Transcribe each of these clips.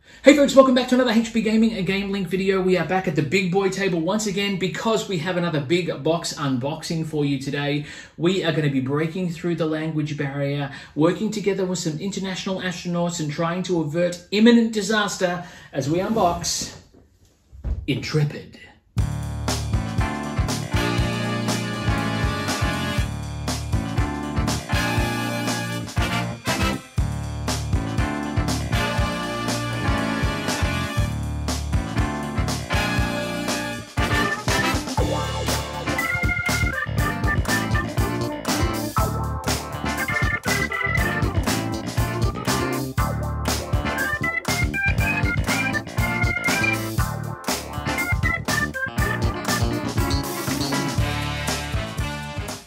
Hey folks, welcome back to another HP Gaming, a GameLINK video. We are back at the big boy table once again because we have another big box unboxing for you today. We are going to be breaking through the language barrier, working together with some international astronauts and trying to avert imminent disaster as we unbox Intrepid.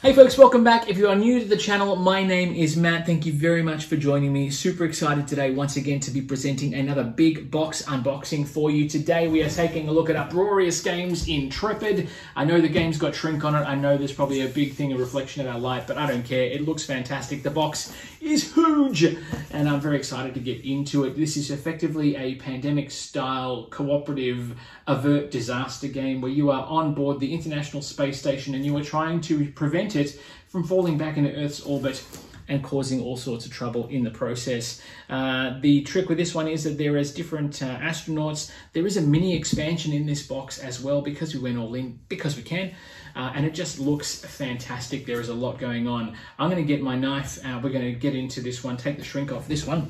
Hey folks, welcome back. If you are new to the channel, my name is Matt. Thank you very much for joining me. Super excited today once again to be presenting another big box unboxing for you. Today we are taking a look at Uproarious Games Intrepid. I know the game's got shrink on it. I know there's probably a big thing, a reflection of our light, but I don't care. It looks fantastic. The box is huge and I'm very excited to get into it. This is effectively a pandemic-style cooperative avert disaster game where you are on board the International Space Station and you are trying to prevent it from falling back into Earth's orbit and causing all sorts of trouble in the process. The trick with this one is that there is different astronauts. There is a mini expansion in this box as well because we went all in, because we can. And it just looks fantastic. There is a lot going on. I'm gonna get my knife. We're gonna get into this one, take the shrink off this one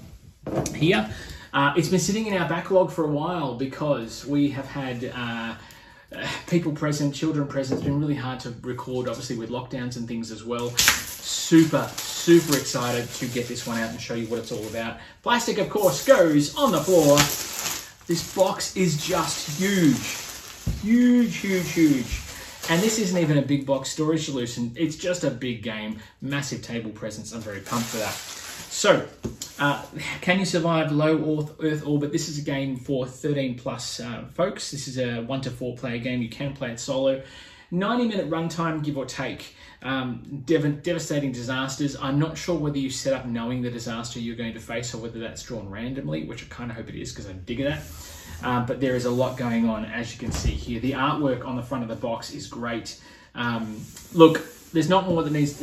here. It's been sitting in our backlog for a while because we have had people present, children present. It's been really hard to record, obviously with lockdowns and things as well. Super excited to get this one out and show you what it's all about. Plastic, of course, goes on the floor. This box is just huge. And this isn't even a big box storage solution. It's just a big game, massive table presence. I'm very pumped for that. So, can you survive low Earth orbit? This is a game for 13 plus folks. This is a 1 to 4 player game. You can play it solo. 90-minute runtime, give or take. Devastating disasters. I'm not sure whether you set up knowing the disaster you're going to face or whether that's drawn randomly, which I kind of hope it is because I'm digging that. But there is a lot going on, as you can see here. The artwork on the front of the box is great. Look, there's not much more that needs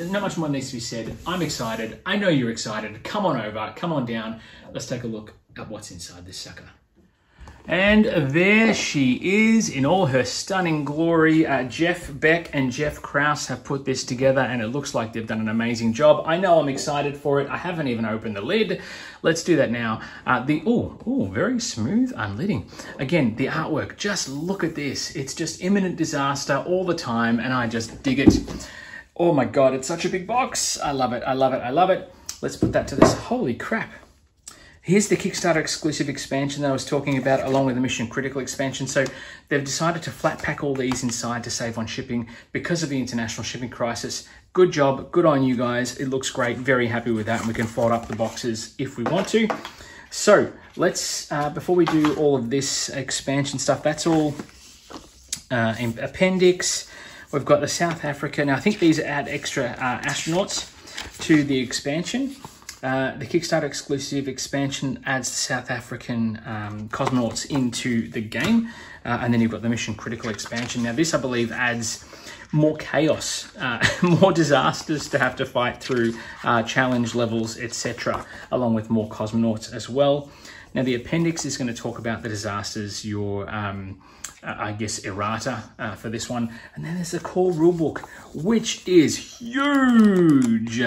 to be said. I'm excited. I know you're excited. Come on over. Come on down. Let's take a look at what's inside this sucker. And there she is in all her stunning glory. Jeff Beck and Jeff Krause have put this together and it looks like they've done an amazing job. I know I'm excited for it. I haven't even opened the lid. Let's do that now. Very smooth unlidding. Again, the artwork, just look at this. It's just imminent disaster all the time and I just dig it. Oh my God, it's such a big box. I love it, I love it, I love it. Let's put that to this. Holy crap. Here's the Kickstarter exclusive expansion that I was talking about along with the mission critical expansion. So they've decided to flat pack all these inside to save on shipping because of the international shipping crisis. Good job, good on you guys. It looks great, very happy with that. And we can fold up the boxes if we want to. So let's, before we do all of this expansion stuff, that's all appendix. We've got the South Africa. Now I think these add extra astronauts to the expansion. The Kickstarter exclusive expansion adds the South African cosmonauts into the game. And then you've got the mission critical expansion. Now this, I believe, adds more chaos, more disasters to have to fight through, challenge levels, etc., along with more cosmonauts as well. Now the appendix is going to talk about the disasters, your, I guess, errata for this one. And then there's the core rulebook, which is huge.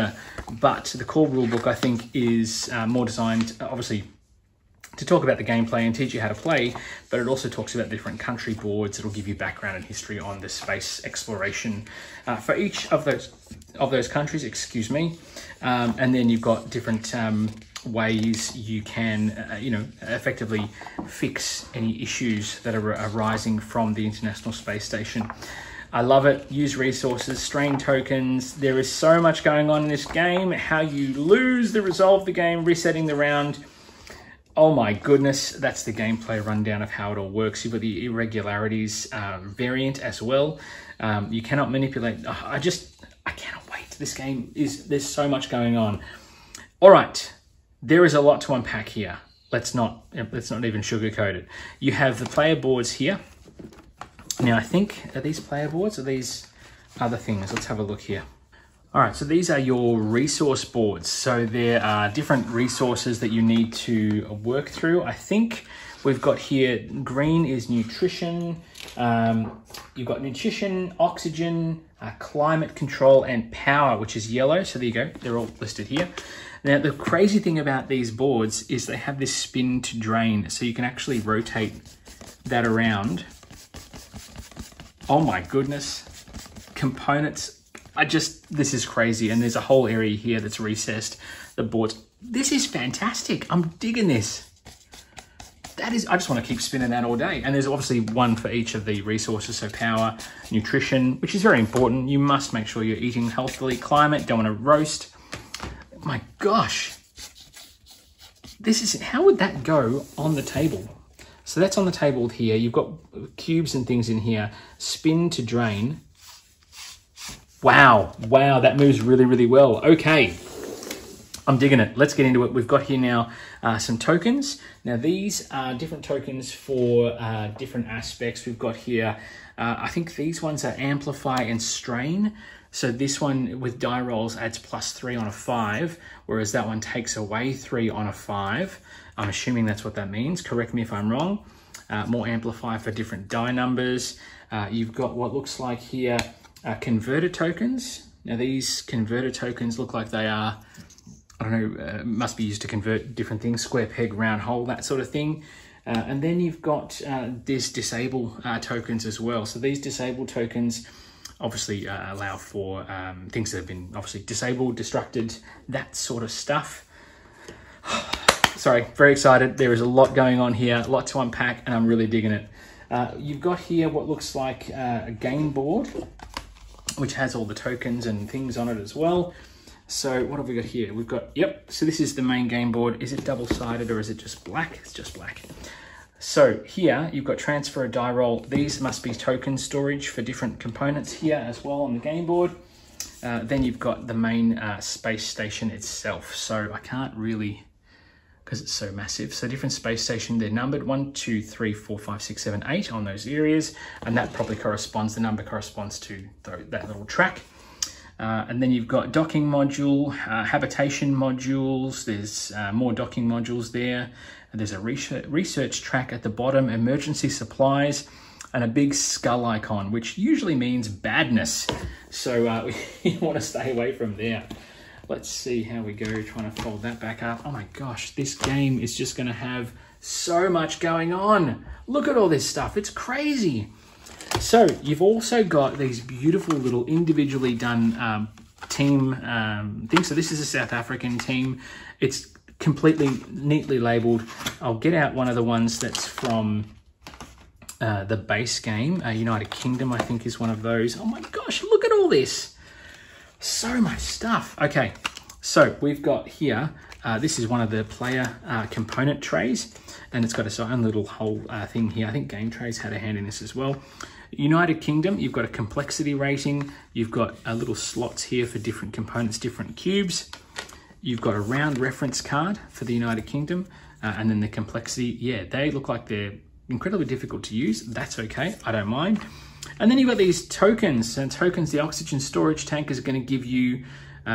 But the core rulebook, I think, is more designed, obviously, to talk about the gameplay and teach you how to play, but it also talks about different country boards. It'll give you background and history on the space exploration for each of those countries, excuse me. And then you've got different ways you can, effectively fix any issues that are arising from the International Space Station. I love it. Use resources, strain tokens. There is so much going on in this game. How you lose the resolve the game, resetting the round. Oh my goodness, that's the gameplay rundown of how it all works. You've got the irregularities variant as well. You cannot manipulate. I cannot wait. This game there's so much going on. All right, there is a lot to unpack here. let's not even sugarcoat it. You have the player boards here. Now I think, are these player boards or these other things? Let's have a look here. All right, so these are your resource boards. So there are different resources that you need to work through. I think we've got here, green is nutrition. You've got nutrition, oxygen, climate control, and power, which is yellow. So there you go, they're all listed here. Now, the crazy thing about these boards is they have this spin to drain. So you can actually rotate that around. Oh my goodness. Components. This is crazy. And there's a whole area here that's recessed. The boards. This is fantastic. I'm digging this. I just want to keep spinning that all day. And there's obviously one for each of the resources. So power, nutrition, which is very important. You must make sure you're eating healthily. Climate, don't want to roast. My gosh. How would that go on the table? So that's on the table here. You've got cubes and things in here. Spin to drain. Wow, that moves really, really well. Okay, I'm digging it. Let's get into it. We've got here now some tokens. Now these are different tokens for different aspects. We've got here, I think these ones are amplify and strain. So this one with die rolls adds +3 on a 5, whereas that one takes away 3 on a 5. I'm assuming that's what that means. Correct me if I'm wrong. More amplify for different die numbers. You've got what looks like here, converter tokens. Now these converter tokens look like they are, I don't know, must be used to convert different things, square peg, round hole, that sort of thing. And then you've got these disable tokens as well. So these disabled tokens obviously allow for things that have been obviously disabled, destructed, that sort of stuff. Sorry, very excited. There is a lot going on here, a lot to unpack, and I'm really digging it. You've got here what looks like a game board, which has all the tokens and things on it as well. So what have we got here? We've got, so this is the main game board. Is it double-sided or is it just black? It's just black. So here you've got transfer a die roll. These must be token storage for different components here as well on the game board. Then you've got the main space station itself. So I can't really, because it's so massive. So different space station, they're numbered 1, 2, 3, 4, 5, 6, 7, 8 on those areas. And that probably corresponds, the number corresponds to that little track. And then you've got docking module, habitation modules. There's more docking modules there. And there's a research track at the bottom, emergency supplies, and a big skull icon, which usually means badness. So you want to stay away from there. Let's see how we go trying to fold that back up. Oh my gosh, this game is just going to have so much going on. Look at all this stuff. It's crazy. So you've also got these beautiful little individually done team things. So this is a South African team. It's completely neatly labeled. I'll get out one of the ones that's from the base game. United Kingdom, I think, is one of those. Oh my gosh, look at all this. So much stuff. Okay, so we've got here, this is one of the player component trays, and it's got its own little whole thing here. I think Game Trays had a hand in this as well. United Kingdom, you've got a complexity rating. You've got little slots here for different components, different cubes. You've got a round reference card for the United Kingdom, and then the complexity. Yeah, they look like they're incredibly difficult to use. That's okay, I don't mind. And then you've got these tokens, and tokens, the oxygen storage tank is going to give you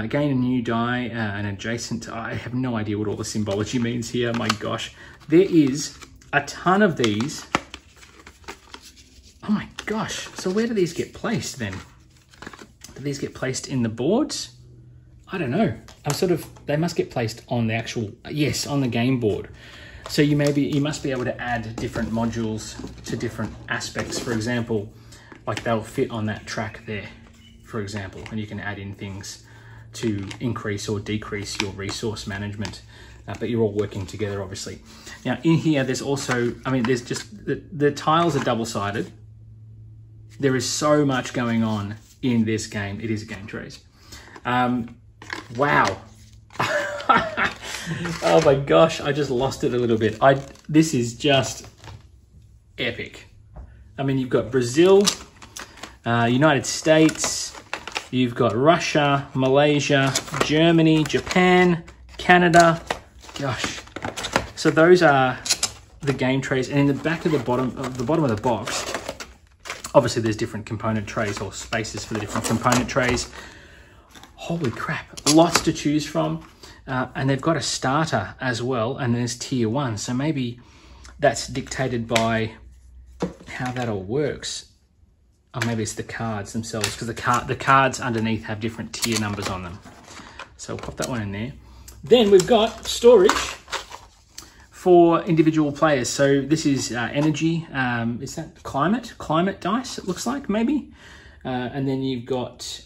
gain a new die, an adjacent. I have no idea what all the symbology means here. My gosh, there is a ton of these. Oh my gosh, so where do these get placed then? Do these get placed in the boards? I don't know. They must get placed on the actual, yes, on the game board. So you must be able to add different modules to different aspects. For example, like they'll fit on that track there, for example, and you can add in things to increase or decrease your resource management, but you're all working together, obviously. Now in here, there's also, there's just, the tiles are double-sided. There is so much going on in this game. It is a Game Trays. Wow. Oh my gosh, I just lost it a little bit. This is just epic. You've got Brazil, United States, you've got Russia, Malaysia, Germany, Japan, Canada. Gosh, So those are the game trays, and in the back of the bottom of the box, obviously there's different component trays or spaces for the different component trays. Holy crap, lots to choose from. And they've got a starter as well, and there's tier 1. So maybe that's dictated by how that all works. Or maybe it's the cards themselves, because the cards underneath have different tier numbers on them. So we'll pop that one in there. Then we've got storage for individual players. So this is energy. Is that climate dice, it looks like, maybe. And then you've got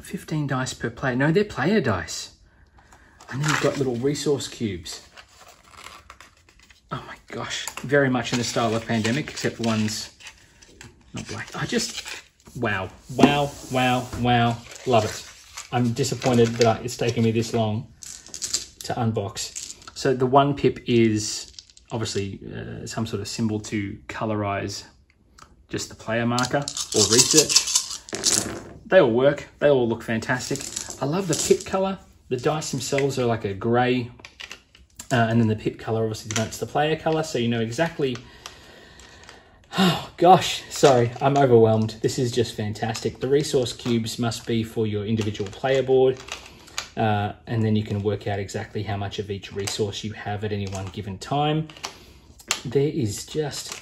15 dice per player. No, they're player dice. And then you've got little resource cubes. Oh my gosh, very much in the style of Pandemic, except one's not black. Wow. Love it. I'm disappointed that it's taken me this long to unbox. So the 1 pip is obviously some sort of symbol to colorize just the player marker or research. They all work. They all look fantastic. I love the pip color. The dice themselves are like a gray, and then the pip color obviously denotes the player color, so you know exactly. Oh gosh, sorry, I'm overwhelmed. This is just fantastic. The resource cubes must be for your individual player board, and then you can work out exactly how much of each resource you have at any one given time. There is just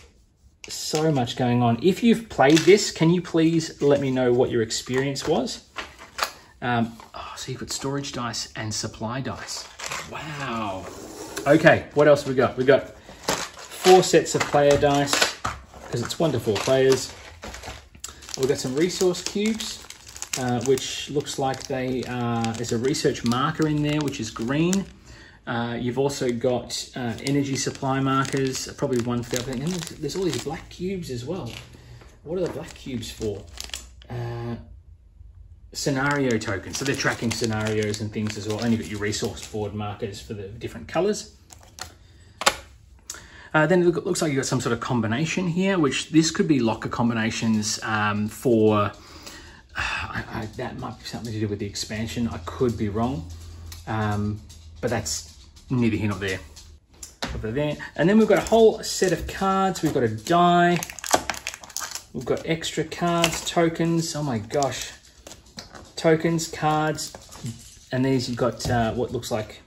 so much going on. If you've played this, can you please let me know what your experience was? So you've got storage dice and supply dice. Wow. Okay, what else have we got? We've got 4 sets of player dice, because it's 1 to 4 players. We've got some resource cubes, which looks like there's a research marker in there, which is green. You've also got energy supply markers, probably 1 for everything. And there's all these black cubes as well. What are the black cubes for? Scenario tokens. So they're tracking scenarios and things as well. And you've got your resource board markers for the different colors. Then it looks like you've got some sort of combination here, which this could be locker combinations for, that might be something to do with the expansion. I could be wrong, but that's neither here nor there. Over there. And then we've got a whole set of cards. We've got a die. We've got extra cards, tokens. Oh my gosh. Tokens, cards, and these you've got what looks like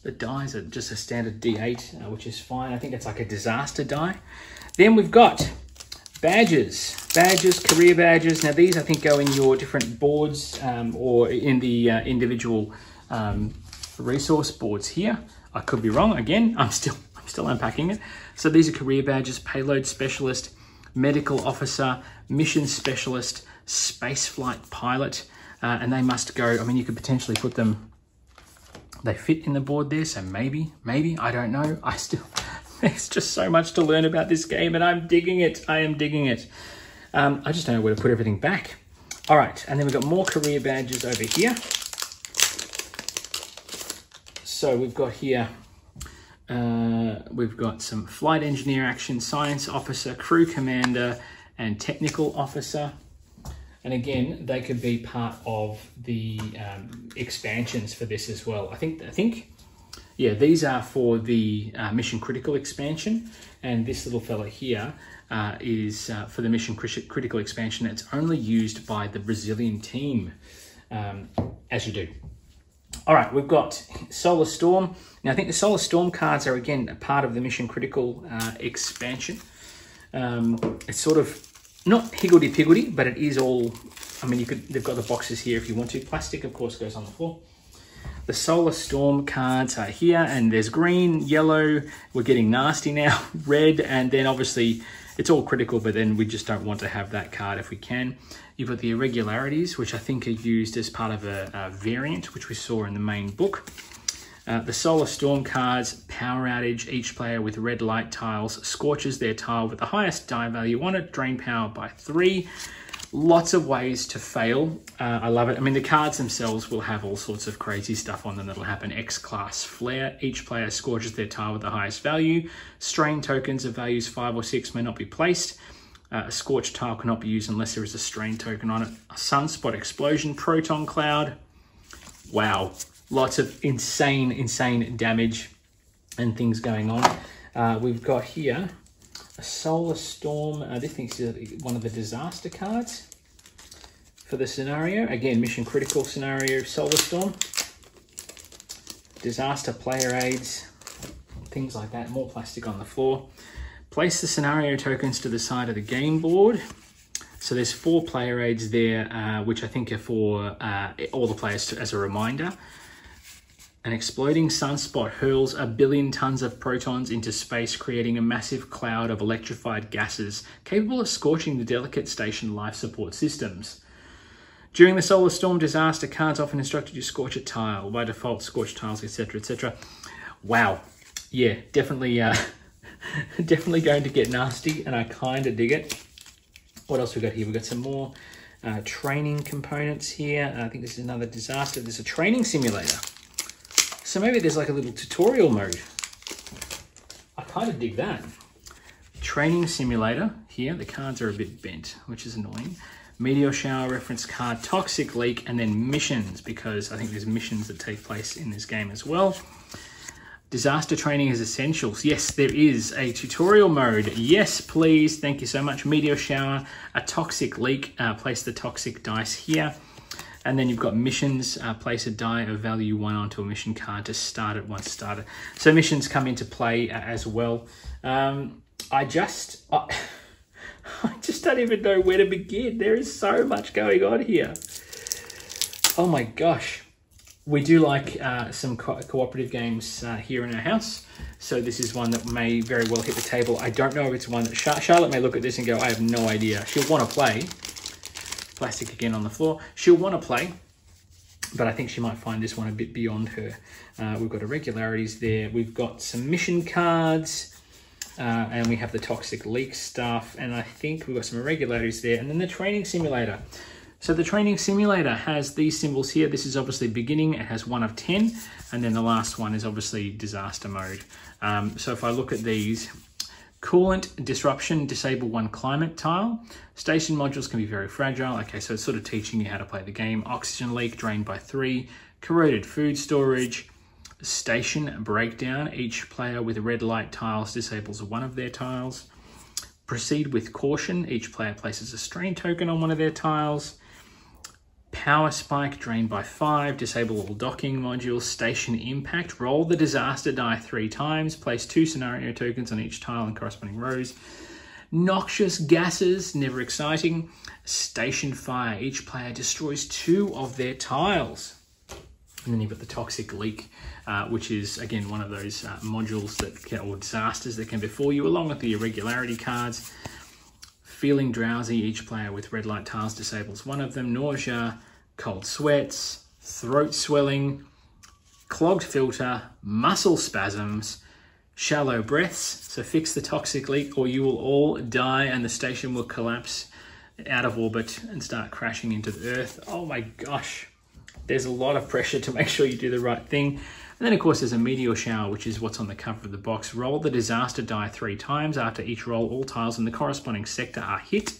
the dies are just a standard D8, which is fine. I think it's like a disaster die. Then we've got badges, career badges. Now these I think go in your different boards or in the individual resource boards here. I could be wrong. Again, I'm still unpacking it. So these are career badges: payload specialist, medical officer, mission specialist, spaceflight pilot. And they must go, I mean, you could potentially put them, they fit in the board there, so maybe, I don't know. There's just so much to learn about this game, and I'm digging it. I am digging it. I just don't know where to put everything back. All right, and then we've got more career badges over here. So we've got here, we've got some flight engineer action, science officer, crew commander, and technical officer. And again, they could be part of the expansions for this as well. I think, yeah, these are for the mission critical expansion, and this little fella here is for the mission critical expansion. It's only used by the Brazilian team, as you do. All right, we've got Solar Storm. Now, I think the Solar Storm cards are again a part of the mission critical expansion. It's sort of not higgledy-piggledy, but it is all, I mean, they've got the boxes here if you want to. Plastic, of course, goes on the floor. The Solar Storm cards are here, and there's green, yellow, we're getting nasty now, red, and then obviously it's all critical, but then we just don't want to have that card if we can. You've got the irregularities, which I think are used as part of a variant, which we saw in the main book. The Solar Storm cards, power outage, each player with red light tiles scorches their tile with the highest die value on it, drain power by 3. Lots of ways to fail. I love it. I mean, the cards themselves will have all sorts of crazy stuff on them that'll happen. X-class flare, each player scorches their tile with the highest value. Strain tokens of values 5 or 6 may not be placed. A scorched tile cannot be used unless there is a strain token on it. A sunspot explosion, proton cloud. Wow. Lots of insane damage. and things going on. We've got here a Solar Storm. This is one of the disaster cards for the scenario. Again, mission critical scenario, Solar Storm. Disaster player aids, things like that. More plastic on the floor. Place the scenario tokens to the side of the game board. So there's 4 player aids there, which I think are for all the players as a reminder. An exploding sunspot hurls 1 billion tons of protons into space, creating a massive cloud of electrified gases capable of scorching the delicate station life support systems. During the solar storm disaster, cards often instructed you to scorch a tile. By default, scorch tiles, etc., etc. Wow. Yeah, definitely, definitely going to get nasty, and I kind of dig it. What else we got here? We've got some more training components here. I think this is another disaster. There's a training simulator. So maybe there's like a little tutorial mode. I kind of dig that. Training simulator here. The cards are a bit bent, which is annoying. Meteor shower, reference card, toxic leak, and then missions, because I think there's missions that take place in this game as well. Disaster training is essentials. Yes, there is a tutorial mode. Yes, please. Thank you so much. Meteor shower, a toxic leak. Place the toxic dice here. And then you've got missions. Place a die of value 1 onto a mission card to start it once started. So missions come into play as well. I just don't even know where to begin. There is so much going on here. Oh my gosh. We do like some cooperative games here in our house. So this is one that may very well hit the table. I don't know if it's one that Charlotte may look at this and go, I have no idea. She'll want to play. Plastic again on the floor. She'll want to play, but I think she might find this one a bit beyond her. We've got irregularities there. We've got some mission cards, and we have the toxic leak stuff. And I think we've got some irregularities there. And then the training simulator. So the training simulator has these symbols here. This is obviously beginning. It has 1 of 10. And then the last one is obviously disaster mode. So if I look at these, coolant disruption, disable 1 climate tile. Station modules can be very fragile. Okay, so it's sort of teaching you how to play the game. Oxygen leak, drained by 3. Corroded food storage. Station breakdown. Each player with red light tiles disables 1 of their tiles. Proceed with caution. Each player places a strain token on 1 of their tiles. Power spike, drained by 5, disable all docking modules. Station impact, roll the disaster die 3 times, place 2 scenario tokens on each tile and corresponding rows. Noxious gases, never exciting. Station fire, each player destroys 2 of their tiles. And then you've got the toxic leak, which is again one of those modules that can, or disasters that can befall you, along with the irregularity cards. Feeling drowsy, each player with red light tiles disables 1 of them. Nausea, cold sweats, throat swelling, clogged filter, muscle spasms, shallow breaths. So fix the toxic leak or you will all die and the station will collapse out of orbit and start crashing into the Earth. Oh my gosh. There's a lot of pressure to make sure you do the right thing. And then of course there's a meteor shower, which is what's on the cover of the box. Roll the disaster die 3 times. After each roll, all tiles in the corresponding sector are hit.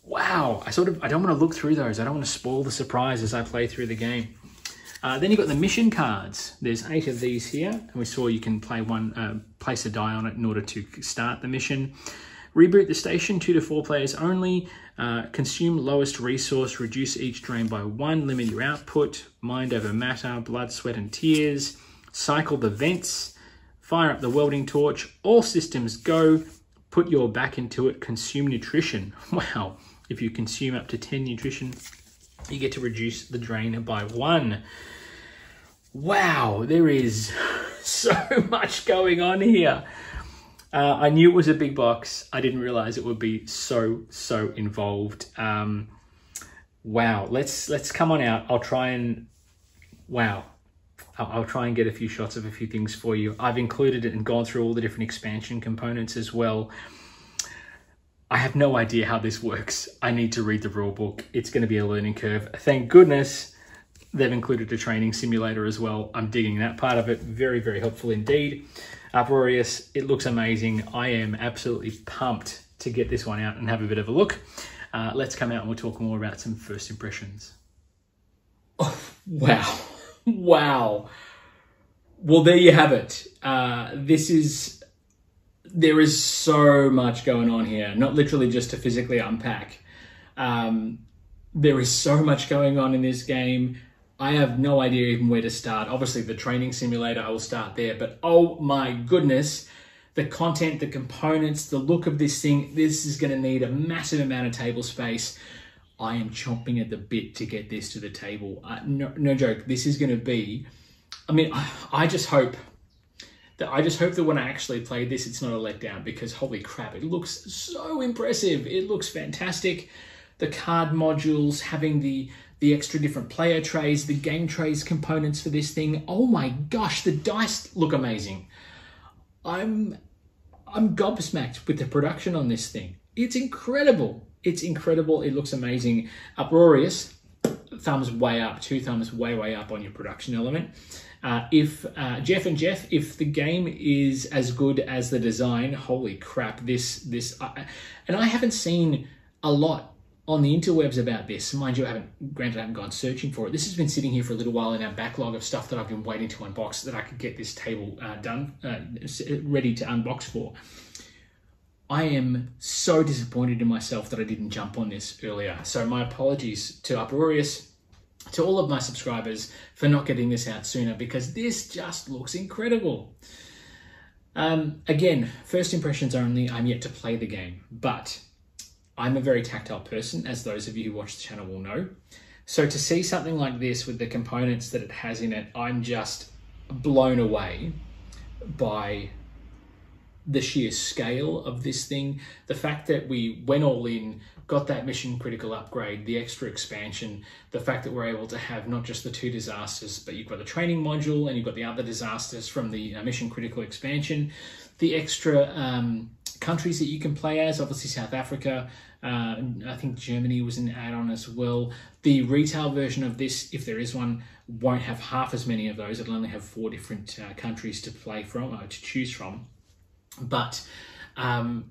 Wow, I don't want to look through those. I don't want to spoil the surprise as I play through the game. Then you've got the mission cards. There's 8 of these here. And we saw you can play place a die on it in order to start the mission. Reboot the station, 2 to 4 players only. Consume lowest resource, reduce each drain by 1, limit your output. Mind over matter, blood, sweat and tears. Cycle the vents. Fire up the welding torch. All systems go. Put your back into it. Consume nutrition. Wow. If you consume up to 10 nutrition, you get to reduce the drain by 1. Wow, there is so much going on here. I knew it was a big box. I didn't realize it would be so involved. Wow, let's come on out. I'll try and get a few shots of a few things for you. I've included it and gone through all the different expansion components as well. I have no idea how this works. I need to read the rule book. It's going to be a learning curve. Thank goodness they've included a training simulator as well. I'm digging that part of it. Very, very helpful indeed. Uproarious, it looks amazing. I am absolutely pumped to get this one out and have a bit of a look. Let's come out and we'll talk more about some first impressions. Oh, wow. Wow. Well, there you have it. There is so much going on here, not literally just to physically unpack. There is so much going on in this game. I have no idea even where to start. Obviously, the training simulator, I will start there. But oh my goodness, the content, the components, the look of this thing, this is going to need a massive amount of table space. I am chomping at the bit to get this to the table. No joke, this is going to be... I mean, I just hope that when I actually play this, it's not a letdown, because holy crap, it looks so impressive. It looks fantastic. The card modules, having the extra different player trays, the game trays components for this thing. Oh my gosh, the dice look amazing. I'm gobsmacked with the production on this thing. It's incredible. It's incredible. It looks amazing. Uproarious, thumbs way up, 2 thumbs way up on your production element. If the game is as good as the design, holy crap, and I haven't seen a lot on the interwebs about this. Mind you, I haven't gone searching for it. This has been sitting here for a little while in our backlog of stuff that I've been waiting to unbox, so that I could get this table ready to unbox for. I am so disappointed in myself that I didn't jump on this earlier. So my apologies to Uproarious, to all of my subscribers, for not getting this out sooner, because this just looks incredible. Again, first impressions only. I'm yet to play the game, but I'm a very tactile person, as those of you who watch the channel will know. So to see something like this with the components that it has in it, I'm just blown away by the sheer scale of this thing. The fact that we went all in, got that mission critical upgrade, the extra expansion, the fact that we're able to have not just the 2 disasters, but you've got the training module and you've got the other disasters from the mission critical expansion, the extra countries that you can play as, obviously South Africa, I think Germany was an add-on as well. The retail version of this, if there is one, won't have half as many of those. It'll only have 4 different countries to play from, or to choose from. But the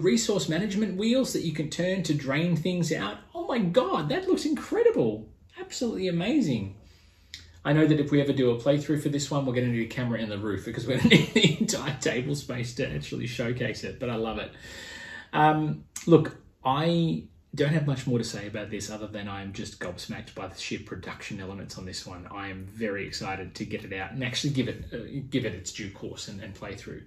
resource management wheels that you can turn to drain things out, oh my god, that looks incredible. Absolutely amazing. I know that if we ever do a playthrough for this one, we're going to need a camera in the roof, because we're going to need the entire table space to actually showcase it, but I love it. Look, I don't have much more to say about this other than I'm just gobsmacked by the sheer production elements on this one. I am very excited to get it out and actually give it its due course and play through.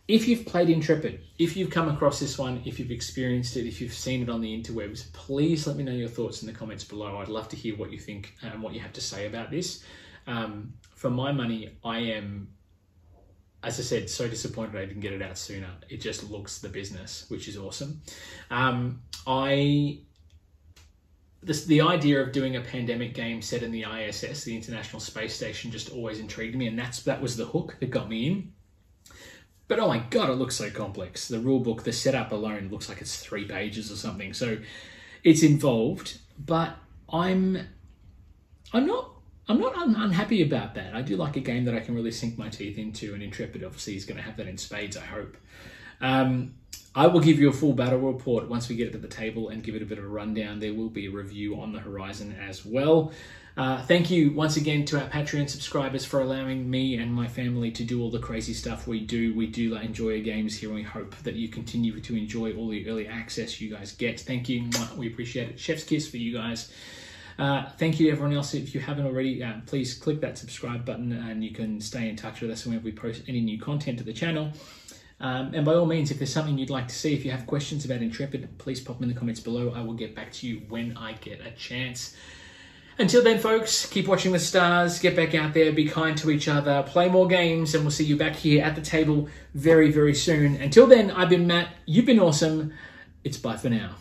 If you've played Intrepid, if you've come across this one, if you've experienced it, if you've seen it on the interwebs, please let me know your thoughts in the comments below. I'd love to hear what you think and what you have to say about this. For my money, I am, as I said, so disappointed I didn't get it out sooner. It just looks the business, which is awesome. The idea of doing a pandemic game set in the ISS, the International Space Station, just always intrigued me, and that was the hook that got me in. But oh my god, it looks so complex. The rulebook, the setup alone looks like it's 3 pages or something. So it's involved, but I'm not unhappy about that. I do like a game that I can really sink my teeth into, and Intrepid obviously is going to have that in spades, I hope. I will give you a full battle report once we get it to the table and give it a bit of a rundown. There will be a review on the horizon as well. Thank you once again to our Patreon subscribers for allowing me and my family to do all the crazy stuff we do. We do enjoy our games here, and we hope that you continue to enjoy all the early access you guys get. Thank you. We appreciate it. Chef's kiss for you guys. Thank you to everyone else. If you haven't already, please click that subscribe button and you can stay in touch with us whenever we post any new content to the channel. And by all means, if there's something you'd like to see, if you have questions about Intrepid, please pop them in the comments below. I will get back to you when I get a chance. Until then, folks, keep watching the stars, get back out there, be kind to each other, play more games, and we'll see you back here at the table very, very soon. Until then, I've been Matt. You've been awesome. It's bye for now.